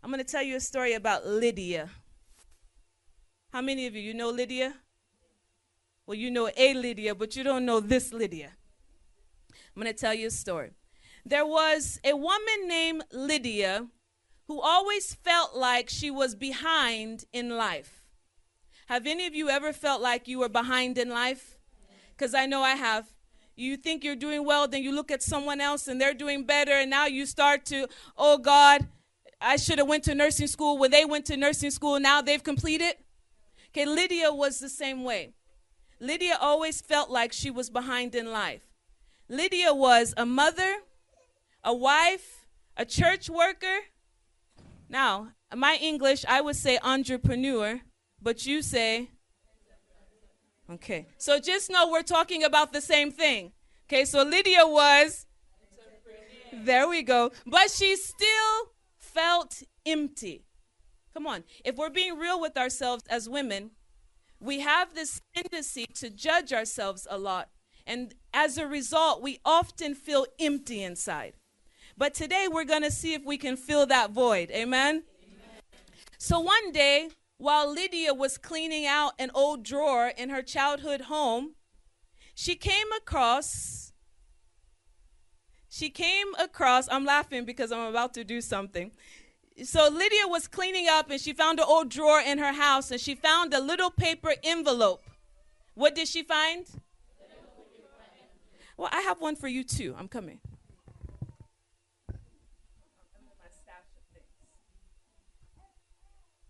I'm going to tell you a story about Lydia. How many of you know Lydia? Well, you know a Lydia, but you don't know this Lydia. I'm going to tell you a story. There was a woman named Lydia who always felt like she was behind in life. Have any of you ever felt like you were behind in life? Because I know I have. You think you're doing well, then you look at someone else and they're doing better, and now you start to, oh God, I should have went to nursing school. When they went to nursing school, now they've completed. Okay, Lydia was the same way. Lydia always felt like she was behind in life. Lydia was a mother, a wife, a church worker. Now, my English, I would say entrepreneur, but you say, okay. So just know we're talking about the same thing. Okay, so Lydia was, there we go, but she still felt empty. Come on, if we're being real with ourselves as women, we have this tendency to judge ourselves a lot. And as a result, we often feel empty inside. But today we're going to see if we can fill that void. Amen? Amen. So one day, while Lydia was cleaning out an old drawer in her childhood home, she came across, I'm laughing because I'm about to do something. So Lydia was cleaning up and she found an old drawer in her house and she found a little paper envelope. What did she find? Well, I have one for you too. I'm coming.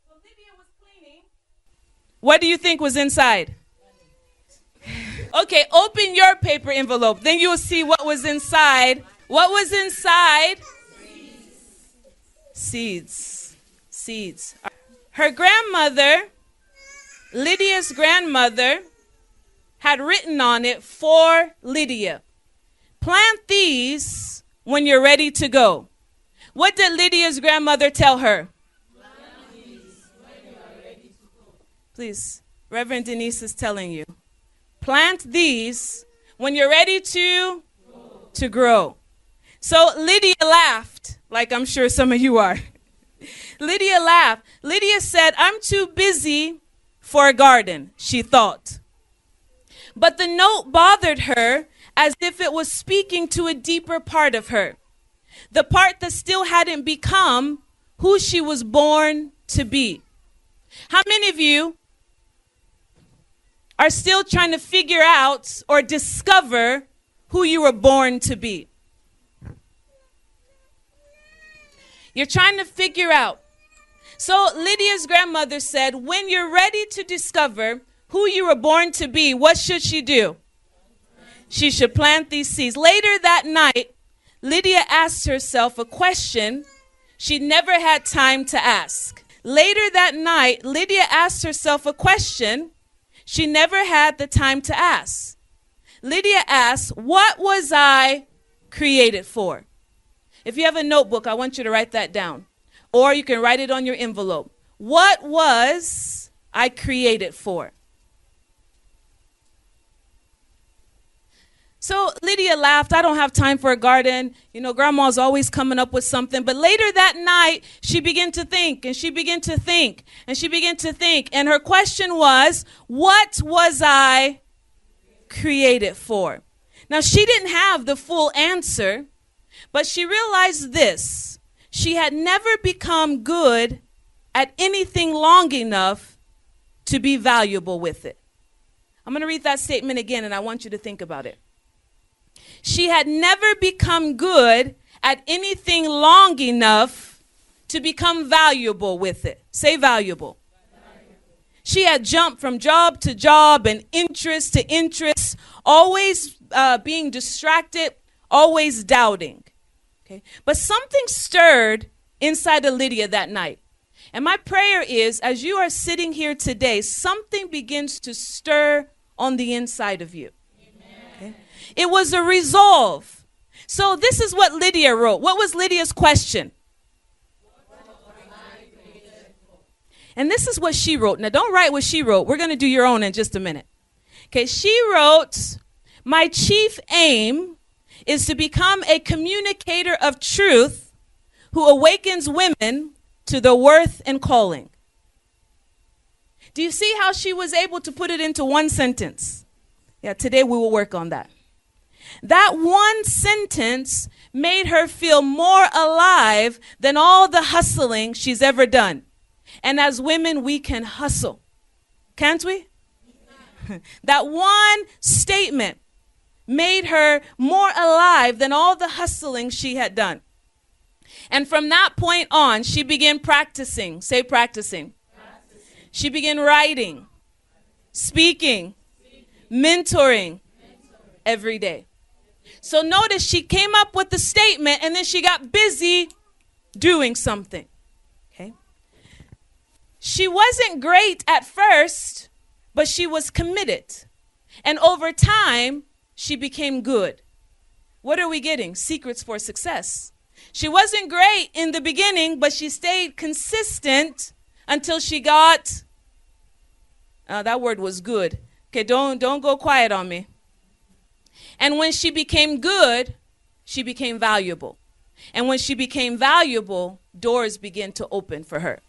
So Lydia was cleaning. What do you think was inside? Okay, open your paper envelope. Then you'll see what was inside. What was inside? Seeds. Her grandmother, Lydia's grandmother, had written on it for Lydia. Plant these when you're ready to go. What did Lydia's grandmother tell her? Plant these when you are ready to go. Please, Reverend Denise is telling you. Plant these when you're ready to grow. So Lydia laughed, like I'm sure some of you are. Lydia laughed. Lydia said, I'm too busy for a garden, she thought. But the note bothered her as if it was speaking to a deeper part of her, the part that still hadn't become who she was born to be. How many of you are still trying to figure out or discover who you were born to be? You're trying to figure out. So Lydia's grandmother said, when you're ready to discover who you were born to be, what should she do? She should plant these seeds. Later that night, Lydia asked herself a question she never had time to ask. Later that night, Lydia asked herself a question she never had the time to ask. Lydia asked, what was I created for? If you have a notebook, I want you to write that down. Or you can write it on your envelope. What was I created for? So Lydia laughed. I don't have time for a garden. You know, grandma's always coming up with something. But later that night, she began to think, and she began to think, and she began to think. And her question was, what was I created for? Now, she didn't have the full answer, but she realized this. She had never become good at anything long enough to be valuable with it. I'm going to read that statement again, and I want you to think about it. She had never become good at anything long enough to become valuable with it. Say valuable. She had jumped from job to job and interest to interest, always being distracted, always doubting. Okay? But something stirred inside of Lydia that night. And my prayer is, as you are sitting here today, something begins to stir on the inside of you. Okay? It was a resolve. So this is what Lydia wrote. What was Lydia's question? And this is what she wrote. Now, don't write what she wrote. We're going to do your own in just a minute. Okay, she wrote, my chief aim is to become a communicator of truth who awakens women to the worth and calling. Do you see how she was able to put it into one sentence? Yeah, today we will work on that. That one sentence made her feel more alive than all the hustling she's ever done. And as women, we can hustle. Can't we? That one statement made her more alive than all the hustling she had done. And from that point on, she began practicing. Say practicing. She began writing, speaking, mentoring every day. So notice she came up with the statement and then she got busy doing something. Okay. She wasn't great at first, but she was committed. And over time, she became good. What are we getting? Secrets for success. She wasn't great in the beginning, but she stayed consistent until she got, that word was good. Okay, don't go quiet on me. And when she became good, she became valuable. And when she became valuable, doors began to open for her.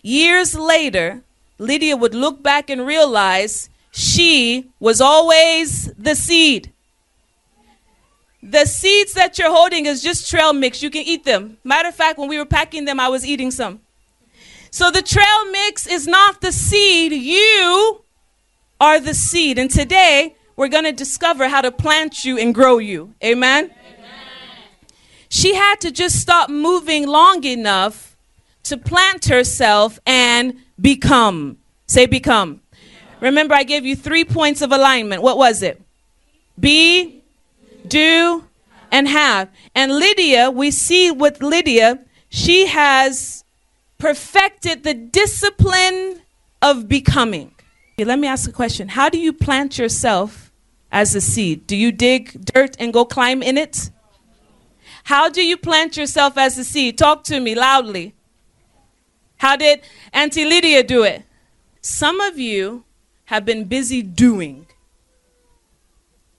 Years later, Lydia would look back and realize she was always the seed. The seeds that you're holding is just trail mix. You can eat them. Matter of fact, when we were packing them, I was eating some. So the trail mix is not the seed. You are the seed. And today, we're going to discover how to plant you and grow you. Amen? Amen. She had to just stop moving long enough to plant herself and become. Say become. Remember, I gave you 3 points of alignment. What was it? Be, do, and have. And Lydia, we see with Lydia, she has perfected the discipline of becoming. Let me ask a question. How do you plant yourself as a seed? Do you dig dirt and go climb in it? How do you plant yourself as a seed? Talk to me loudly. How did Auntie Lydia do it? Some of you have been busy doing.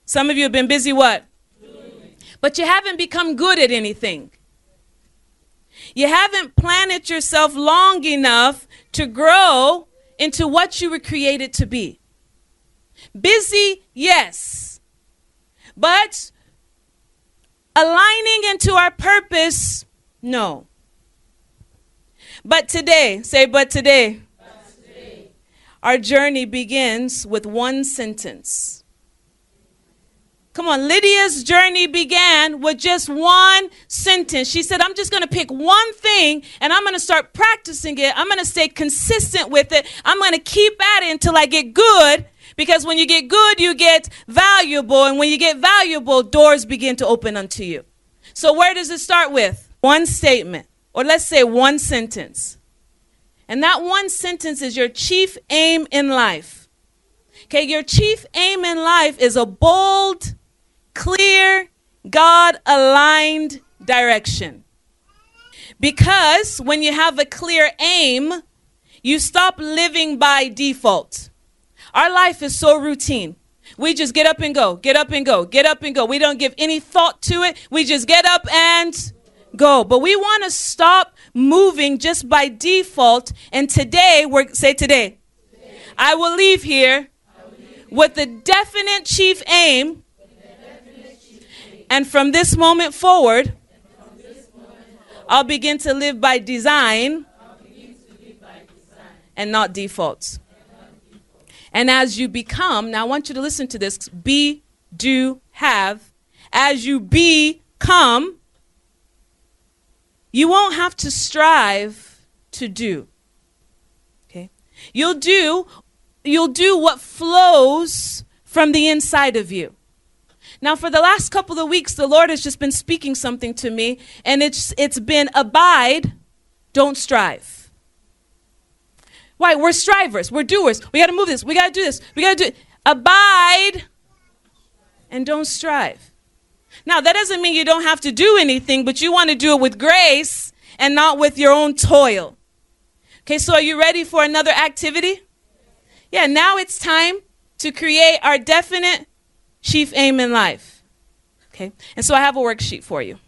Some of you have been busy what? Doing. But you haven't become good at anything. You haven't planted yourself long enough to grow into what you were created to be. Busy, yes. But aligning into our purpose, no. But today, say but today. Our journey begins with one sentence. Come on, Lydia's journey began with just one sentence. She said, I'm just going to pick one thing and I'm going to start practicing it. I'm going to stay consistent with it. I'm going to keep at it until I get good, because when you get good, you get valuable. And when you get valuable, doors begin to open unto you. So where does it start with? One statement, or let's say one sentence. And that one sentence is your chief aim in life. Okay, your chief aim in life is a bold, clear, God-aligned direction. Because when you have a clear aim, you stop living by default. Our life is so routine. We just get up and go, get up and go, get up and go. We don't give any thought to it. We just get up and go. But we want to stop moving just by default. And today, today. I will leave here with the definite chief aim. And from this moment forward, I'll begin to live by design and not defaults. And as you become, now I want you to listen to this, be, do, have. As you become, you won't have to strive to do. Okay? You'll do what flows from the inside of you. Now, for the last couple of weeks, the Lord has just been speaking something to me, and it's been abide, don't strive. Why? We're strivers. We're doers. We got to move this. We got to do this. We got to do it. Abide and don't strive. Now, that doesn't mean you don't have to do anything, but you want to do it with grace and not with your own toil. Okay, so are you ready for another activity? Yeah, now it's time to create our definite chief aim in life. Okay, and so I have a worksheet for you.